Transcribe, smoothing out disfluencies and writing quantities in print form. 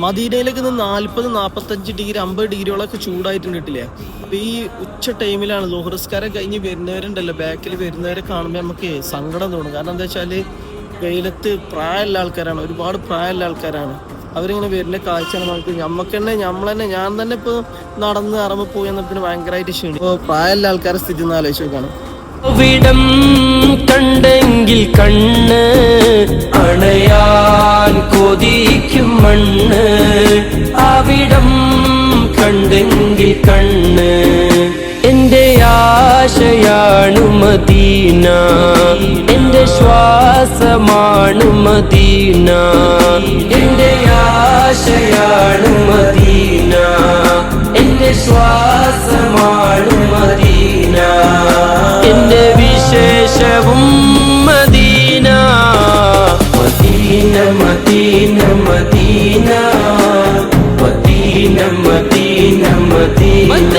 മദീനയിലേക്ക് നിന്ന് 40-45 ഡിഗ്രി 50 ഡിഗ്രിയോളൊക്കെ ചൂടായിട്ടുണ്ട് കിട്ടില്ലേ. അപ്പൊ ഈ ഉച്ച ടൈമിലാണ് ലോഹറിസ്കാരം കഴിഞ്ഞ് വരുന്നവരുണ്ടല്ലോ, ബാക്കിൽ വരുന്നവരെ കാണുമ്പോൾ നമുക്ക് സങ്കടം തോന്നും. കാരണം എന്താ വെച്ചാല് വെയിലത്ത് പ്രായമുള്ള ആൾക്കാരാണ്, ഒരുപാട് പ്രായമുള്ള ആൾക്കാരാണ്. അവരിങ്ങനെ വരുന്ന കാഴ്ചയാണ് നമുക്ക് ഞാൻ തന്നെ ഇപ്പൊ നടന്ന് ഇറങ്ങി പോയി എന്നതിന് ഭയങ്കരമായിട്ട് ക്ഷീണം. ഇപ്പൊ പ്രായമുള്ള ആൾക്കാരെ സ്ഥിതി ഒന്ന് ആലോചിച്ച് നോക്കാണ്. വിടം കണ്ടെങ്കിൽ കണ്ണ് അണയാൻ കൊതിക്കും മണ്ണ്, അവിടം കണ്ടെങ്കിൽ കണ്ണ്. എന്റെ ആശയാണു മദീന, എന്റെ ശ്വാസമാണു മദീന. എന്റെ ആശയാണു മദീന, എന്റെ ശ്വാസമാണു മദീന. എന്റെ വിശേഷവും Medina. Medina Medina Medina Medina Medina Medina.